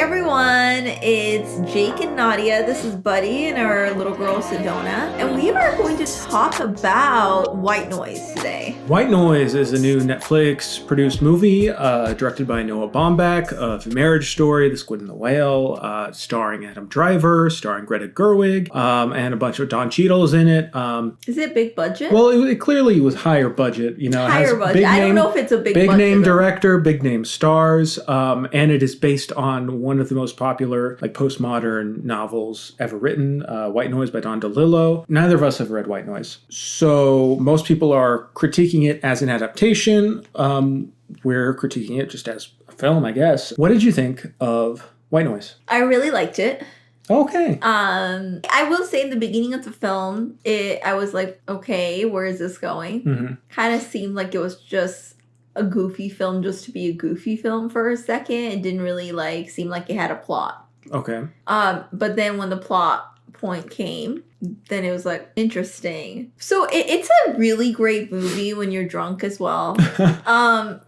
everyone, it's Jake and Nadia. This is Buddy and our little girl Sedona, and we are going to talk about White Noise today. White Noise is a new Netflix-produced movie directed by Noah Baumbach of Marriage Story, The Squid and the Whale, starring Adam Driver, starring Greta Gerwig, and a bunch of Don Cheadle's in it. Is it big budget? Well, it clearly was higher budget. You know, higher budget. I don't know if it's a big budget. Big name director, big name stars, and it is based on one of the most popular postmodern novels ever written, White Noise by Don DeLillo. Neither of us have read White Noise, so most people are critiquing it as an adaptation. We're critiquing it just as a film, I guess. What did you think of White Noise? I really liked it. Okay. I will say in the beginning of the film, I was like, okay, where is this going? Mm-hmm. Kind of seemed like it was just a goofy film just to be a goofy film for a second. It didn't really seem like it had a plot. Okay. But then when the plot point came, then it was interesting. So it's a really great movie when you're drunk as well. I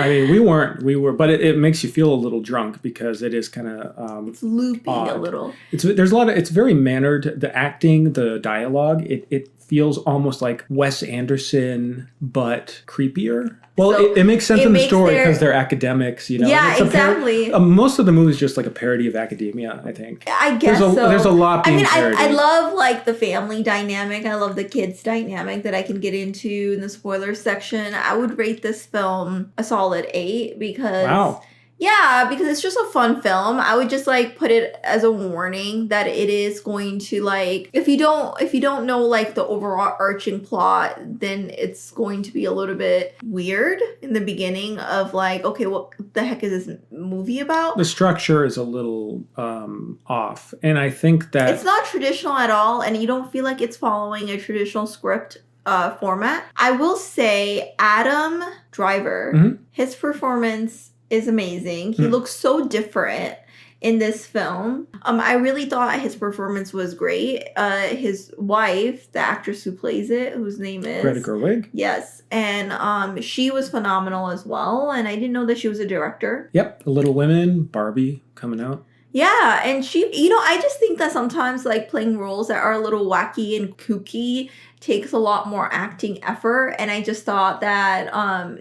mean, we were, but it makes you feel a little drunk because it is kind of it's loopy odd. A little. It's very mannered. The acting, the dialogue, it feels almost like Wes Anderson, but creepier. Well, So it makes sense in the story because they're academics, you know. Yeah, it's exactly. Most of the movie is just like a parody of academia, I think. I guess There's a lot being parodied. I love the family dynamic. I love the kids dynamic that I can get into in the spoiler section. I would rate this film a solid 8 because... Wow. Yeah, because it's just a fun film. I would just put it as a warning that it is going to if you don't know the overarching plot, then it's going to be a little bit weird in the beginning of okay, what the heck is this movie about? The structure is a little off, and I think that it's not traditional at all, and you don't feel like it's following a traditional script format. I will say Adam Driver, Mm-hmm. his performance is amazing. He looks so different in this film. I really thought his performance was great. His wife, the actress who plays it, whose name is Greta Gerwig. Yes, and she was phenomenal as well. And I didn't know that she was a director. Yep, Little Women, Barbie coming out. Yeah, and she, I just think that sometimes playing roles that are a little wacky and kooky takes a lot more acting effort, and I just thought that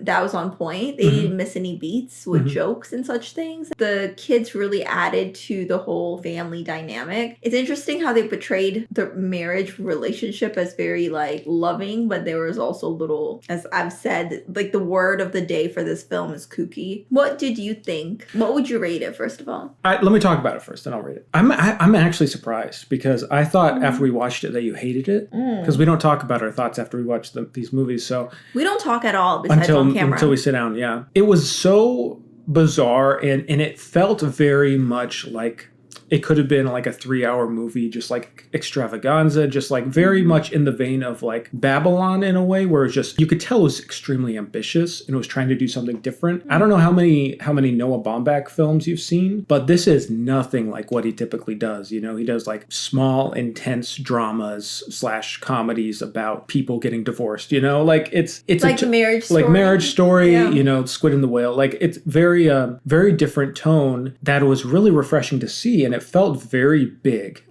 that was on point. They didn't miss any beats with jokes and such things. The kids really added to the whole family dynamic. It's interesting how they portrayed the marriage relationship as very loving, but there was also little, as I've said, the word of the day for this film is kooky. What did you think? What would you rate it, first of all? Let me talk about it first, then I'll rate it. I'm actually surprised because I thought after we watched it that you hated it because we don't talk about our thoughts after we watch these movies. So we don't talk at all besides on camera until we sit down. Yeah, it was so bizarre and it felt very much like it could have been a 3-hour movie, just extravaganza, just very much in the vein of Babylon in a way, where it's just, you could tell it was extremely ambitious and it was trying to do something different. I don't know how many Noah Baumbach films you've seen, but this is nothing like what he typically does. You know, he does small, intense dramas / comedies about people getting divorced. You know, it's the Marriage Story. Marriage Story. Yeah. You know, Squid and the Whale. It's very very different tone that was really refreshing to see, and it felt very big.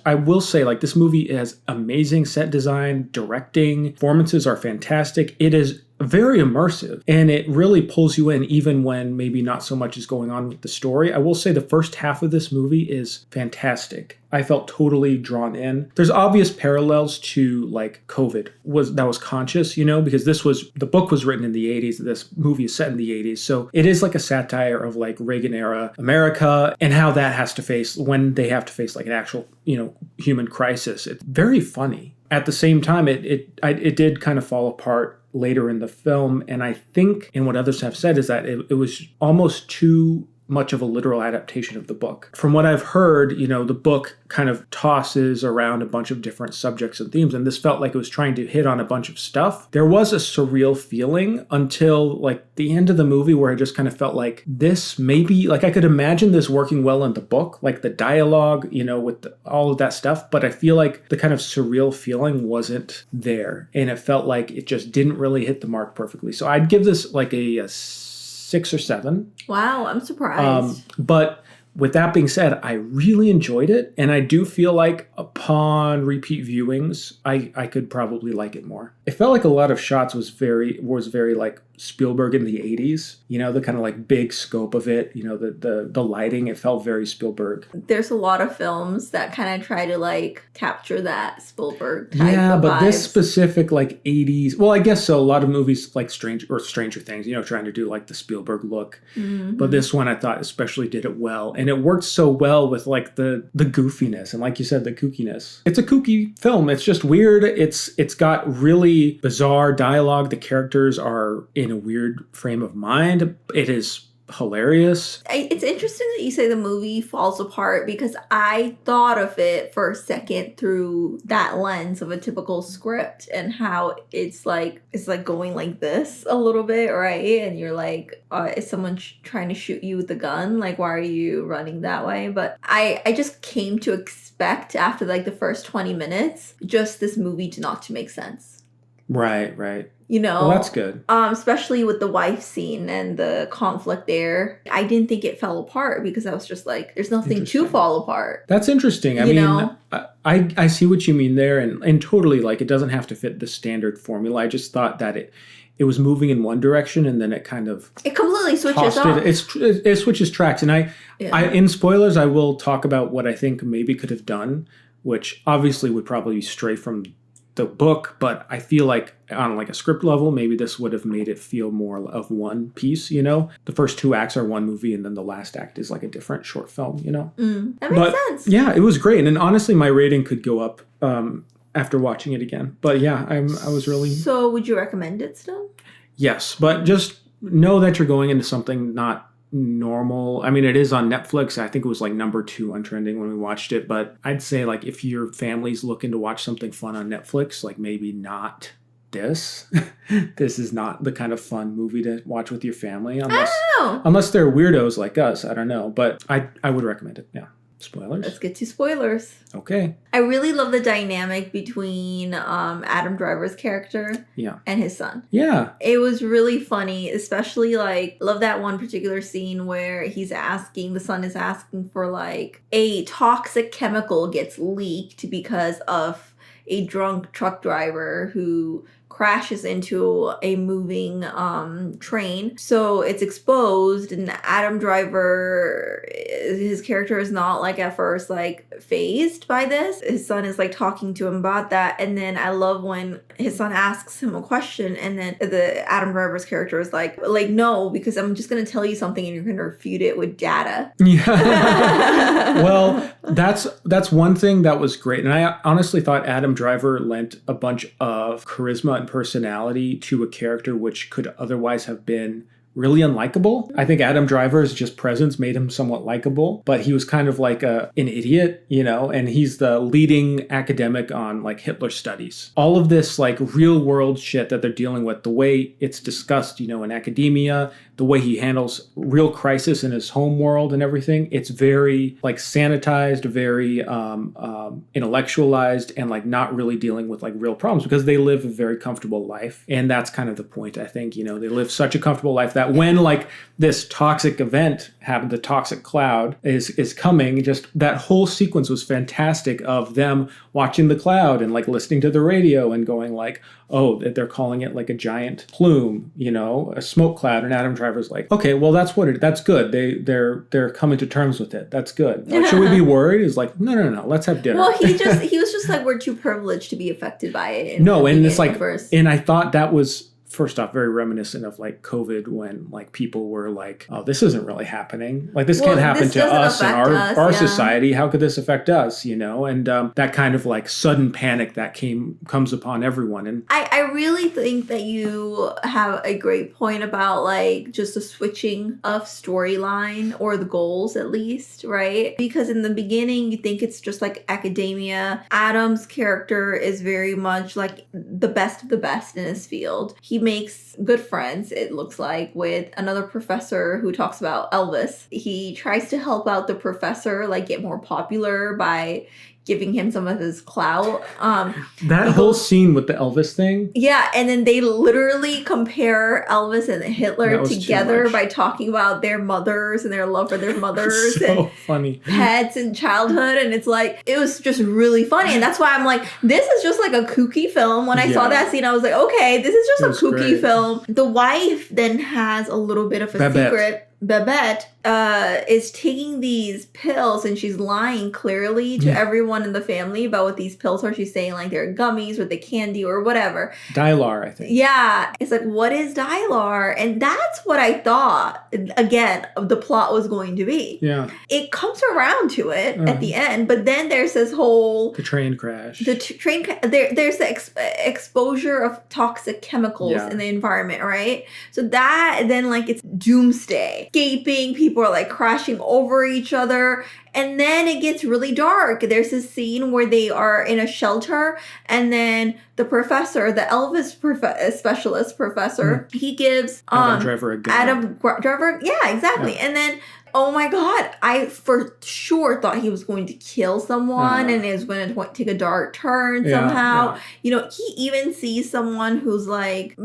I will say, this movie has amazing set design, directing, performances are fantastic. It is very immersive, and it really pulls you in even when maybe not so much is going on with the story. I will say the first half of this movie is fantastic. I felt totally drawn in. There's obvious parallels to COVID that was conscious, you know, because the book was written in the 80s. This movie is set in the 80s. So it is a satire of Reagan era America and how that has to face when they have to face an actual, human crisis. It's very funny. At the same time, it did kind of fall apart later in the film, and I think, and what others have said, is that it was almost too much of a literal adaptation of the book. From what I've heard, the book kind of tosses around a bunch of different subjects and themes, and this felt like it was trying to hit on a bunch of stuff. There was a surreal feeling until the end of the movie where I just kind of felt this maybe, I could imagine this working well in the book, the dialogue, with all of that stuff, but I feel the kind of surreal feeling wasn't there, and it felt like it just didn't really hit the mark perfectly. So I'd give this a 6 or 7. Wow, I'm surprised. But with that being said, I really enjoyed it, and I do feel like upon repeat viewings, I could probably like it more. It felt like a lot of shots was very like Spielberg in the 80s, you know, the kind of like big scope of it, you know, the lighting, it felt very Spielberg. There's a lot of films that kind of try to like capture that Spielberg type Yeah, of but this vibes. specific like 80s, well, I guess so. A lot of movies like Stranger Things, you know, trying to do like the Spielberg look. Mhm. But this one I thought especially did it well. And it worked so well with like the goofiness and like you said, the kookiness. It's a kooky film. It's just weird. It's got really bizarre dialogue. The characters are in a weird frame of mind. It is hilarious. It's interesting that you say the movie falls apart because I thought of it for a second through that lens of a typical script and how it's like going like this a little bit, right? And you're like, is someone trying to shoot you with a gun? Like, why are you running that way? But I just came to expect after like the first 20 minutes, just this movie not to make sense. Right. You know, well, that's good. Especially with the wife scene and the conflict there. I didn't think it fell apart because I was just like, there's nothing to fall apart. That's interesting. I mean, I see what you mean there, and totally like it doesn't have to fit the standard formula. I just thought that it was moving in one direction and then it kind of completely switches off. It switches tracks, and I in spoilers I will talk about what I think maybe could have done, which obviously would probably stray from the book, but I feel like on like a script level, maybe this would have made it feel more of one piece, you know? The first 2 acts are one movie and then the last act is like a different short film, you know? That makes sense. Yeah, it was great. And honestly, my rating could go up after watching it again. But yeah, I was really... So would you recommend it still? Yes, but just know that you're going into something not normal. I mean, it is on Netflix. I think it was like number 2 on trending when we watched it, but I'd say like if your family's looking to watch something fun on Netflix, like maybe not this. This is not the kind of fun movie to watch with your family unless they're weirdos like us. I don't know, but I would recommend it. Yeah. Spoilers. Let's get to spoilers. Okay. I really love the dynamic between Adam Driver's character and his son. Yeah. It was really funny, especially like, love that one particular scene where the son is asking for like a toxic chemical gets leaked because of a drunk truck driver who crashes into a moving train. So it's exposed, and Adam Driver, his character is not like at first like fazed by this. His son is like talking to him about that, and then I love when his son asks him a question and then the Adam Driver's character is like no, because I'm just gonna tell you something and you're gonna refute it with data. Yeah. Well, that's one thing that was great, and I honestly thought Adam Driver lent a bunch of charisma and personality to a character which could otherwise have been really unlikable. I think Adam Driver's just presence made him somewhat likable, but he was kind of like an idiot, you know, and he's the leading academic on like Hitler studies. All of this like real world shit that they're dealing with, the way it's discussed, you know, in academia, the way he handles real crisis in his home world and everything, it's very like sanitized, very intellectualized, and like not really dealing with like real problems because they live a very comfortable life. And that's kind of the point, I think, you know, they live such a comfortable life that when like this toxic event happened, the toxic cloud is coming, just that whole sequence was fantastic of them watching the cloud and like listening to the radio and going like, oh, they're calling it like a giant plume, you know, a smoke cloud. And Adam Driver's like, okay, well, that's good. They're coming to terms with it. That's good. Like, should we be worried? He's like, no. Let's have dinner. Well, he was just like, we're too privileged to be affected by it. No, and it's like, and I thought that was, first off, very reminiscent of like COVID when like people were like, oh, this isn't really happening. Like this can't happen to us in our society. How could this affect us? You know, and that kind of like sudden panic that comes upon everyone. And I really think that you have a great point about like just the switching of storyline, or the goals at least, right? Because in the beginning you think it's just like academia. Adam's character is very much like the best of the best in his field. He makes good friends, it looks like, with another professor who talks about Elvis. He tries to help out the professor like get more popular by giving him some of his clout. That whole scene with the Elvis thing. Yeah, and then they literally compare Elvis and Hitler together by talking about their mothers and their love for their mothers and funny pets and childhood. And it's like, it was just really funny. And that's why I'm like, this is just like a kooky film. When I saw that scene, I was like, okay, this is just a kooky film. The wife then has a little bit of a secret. Babette is taking these pills and she's lying clearly to everyone in the family about what these pills are. She's saying like they're gummies or the candy or whatever. Dilar, I think. Yeah. It's like, what is Dilar? And that's what I thought, again, the plot was going to be. Yeah. It comes around to it at the end, but then there's this whole... The train crash. There's the exposure of toxic chemicals in the environment, right? So that, then like it's doomsday. Escaping, people are like crashing over each other, and then it gets really dark. There's this scene where they are in a shelter, and then the professor, the Elvis specialist professor, he gives Adam Driver a gun. Adam Driver, yeah, exactly. And then, oh my God, I for sure thought he was going to kill someone and it was going to take a dark turn somehow. Yeah. You know, he even sees someone who's like,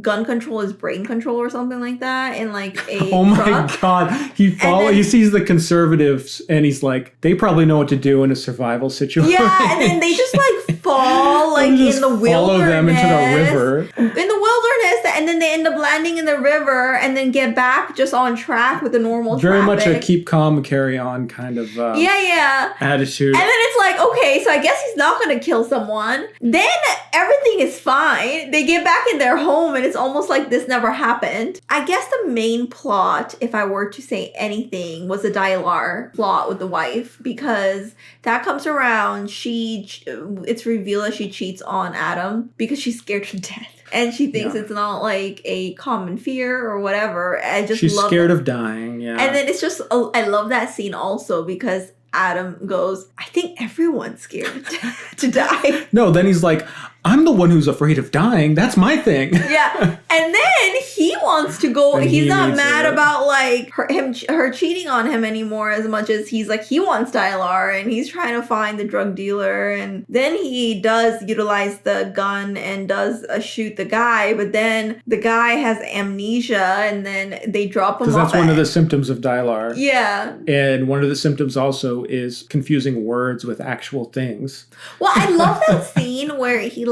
gun control is brain control or something like that in like a my God. He sees the conservatives and he's like, they probably know what to do in a survival situation. Yeah, and then they just like fall like in the wilderness. Follow them into the river. In the wilderness, and then they end up landing in the river and then get back just on track with the normal Very traffic. Much a keep calm and carry on kind of attitude. And then it's like, okay, so I guess he's not going to kill someone. Then everything is fine. They get back in their home and it's almost like this never happened. I guess the main plot, if I were to say anything, was the Dilar plot with the wife, because that comes around. It's revealed that she cheats on Adam because she's scared to death. And she thinks it's not like a common fear or whatever. She's scared of dying. Yeah. And then it's just, I love that scene also because Adam goes, I think everyone's scared to die. No, then he's like, I'm the one who's afraid of dying. That's my thing. Yeah. And then he wants to go. He's not mad about like her cheating on him anymore as much as he's like, he wants Dilar and he's trying to find the drug dealer. And then he does utilize the gun and does shoot the guy. But then the guy has amnesia and then they drop him off. Because that's one of the symptoms of Dilar. Yeah. And one of the symptoms also is confusing words with actual things. Well, I love that scene where he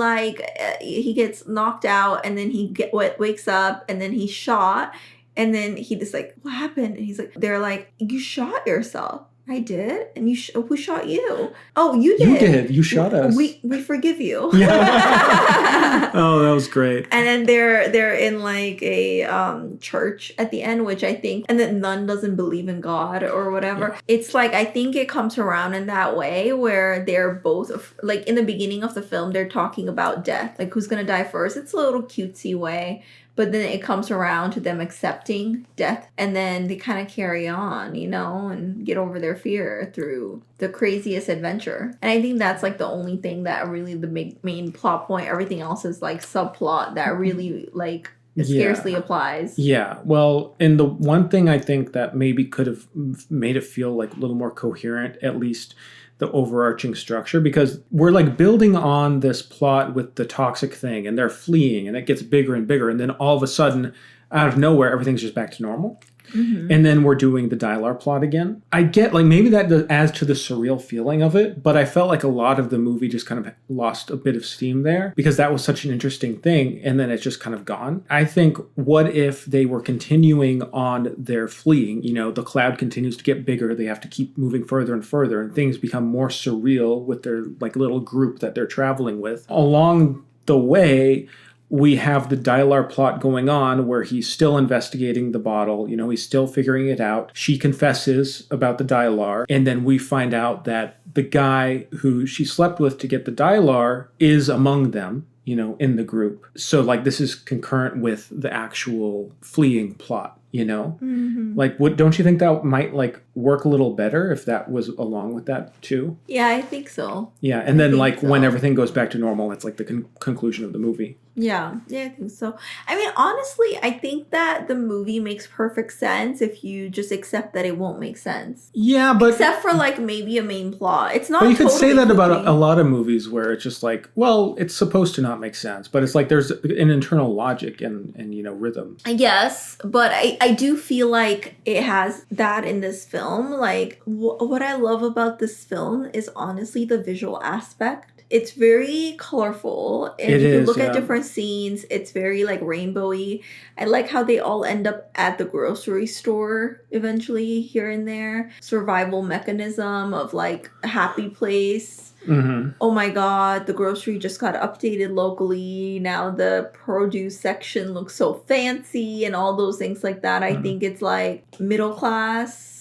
gets knocked out and then he wakes up and then he's shot and then he just like, what happened? And he's like, they're like, you shot yourself. I did? And who shot you? Oh, you did. You did. You shot us. We forgive you. Yeah. Oh, that was great. And then they're in like a church at the end, which I think, and the nun doesn't believe in God or whatever. Yeah. It's like, I think it comes around in that way where they're both, like in the beginning of the film, they're talking about death, like who's going to die first. It's a little cutesy way. But then it comes around to them accepting death and then they kind of carry on, you know, and get over their fear through the craziest adventure. And I think that's like the only thing that really the main plot point. Everything else is like subplot that really like scarcely applies. Yeah. Well, and the one thing I think that maybe could have made it feel like a little more coherent, at least the overarching structure, because we're like building on this plot with the toxic thing and they're fleeing and it gets bigger and bigger. And then all of a sudden, out of nowhere, everything's just back to normal. Mm-hmm. And then we're doing the Dilar plot again. I get like maybe that adds to the surreal feeling of it, but I felt like a lot of the movie just kind of lost a bit of steam there because that was such an interesting thing. And then it's just kind of gone. I think what if they were continuing on their fleeing? You know, the cloud continues to get bigger. They have to keep moving further and further and things become more surreal with their like little group that they're traveling with. Along the way, we have the Dilar plot going on where he's still investigating the bottle. You know, he's still figuring it out. She confesses about the Dilar. And then we find out that the guy who she slept with to get the Dilar is among them, you know, in the group. So like this is concurrent with the actual fleeing plot, you know? Mm-hmm. Like, don't you think that might like work a little better if that was along with that too? Yeah, I think so. Yeah. And then like when everything goes back to normal, it's like the conclusion of the movie. Yeah, I think so. I mean, honestly, I think that the movie makes perfect sense if you just accept that it won't make sense. Yeah, but Except for like maybe a main plot. It's not But you could say totally that about kooky. a lot of movies where it's just like, well, it's supposed to not make sense, but it's like there's an internal logic and rhythm. Yes, but I do feel like it has that in this film. Like, what I love about this film is honestly the visual aspect. It's very colorful, and It if you is, look at yeah. different scenes, it's very like rainbowy. I like how they all end up at the grocery store eventually here and there. Survival mechanism of like a happy place. Mm-hmm. Oh my god, the grocery just got updated locally. Now the produce section looks so fancy and all those things like that. I think it's like middle class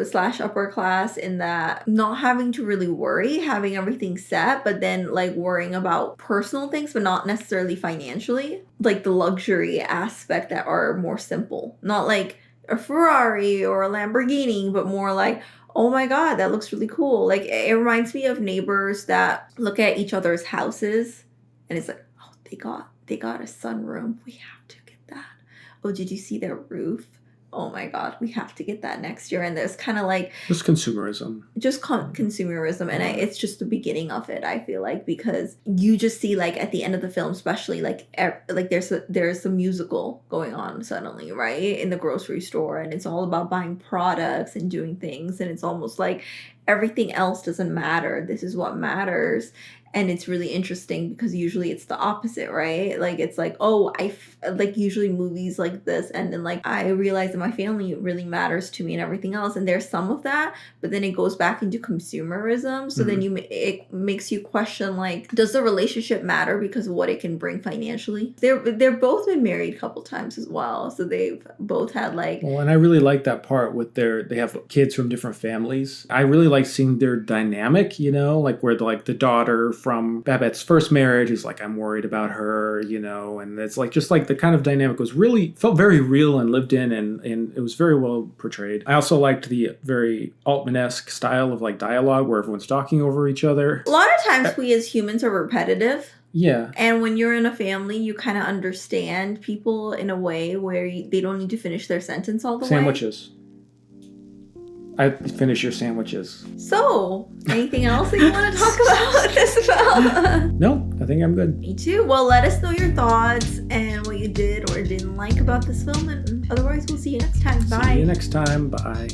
slash upper class in that not having to really worry, having everything set, but then like worrying about personal things, but not necessarily financially. Like the luxury aspect that are more simple. Not like a Ferrari or a Lamborghini, but more like, oh my god, that looks really cool. Like it reminds me of neighbors that look at each other's houses and it's like, oh, they got a sunroom. We have to get that. Oh, did you see their roof? Oh my god, we have to get that next year. And there's kind of like just consumerism. Just consumerism, and it's just the beginning of it. I feel like because you just see like at the end of the film, especially like there's a musical going on suddenly, right, in the grocery store, and it's all about buying products and doing things, and it's almost like everything else doesn't matter. This is what matters. And it's really interesting because usually it's the opposite, right? Like it's like, oh, like usually movies like this, and then like I realize that my family really matters to me and everything else, and there's some of that, but then it goes back into consumerism. So then it makes you question like, does the relationship matter because of what it can bring financially? They're both been married a couple times as well, so they've both had like. Well, and I really like that part with they have kids from different families. I really like seeing their dynamic, like where the daughter from Babette's first marriage is like, I'm worried about her, and it's like just like the kind of dynamic felt very real and lived in, and it was very well portrayed. I also liked the very Altman-esque style of like dialogue where everyone's talking over each other. A lot of times we as humans are repetitive. Yeah. And when you're in a family, you kind of understand people in a way where they don't need to finish their sentence all the way. Sandwiches. I finish your sandwiches. So, anything else that you want to talk about this film? No, I think I'm good. Me too. Well, let us know your thoughts and what you did or didn't like about this film. And otherwise, we'll see you next time. Bye. See you next time. Bye.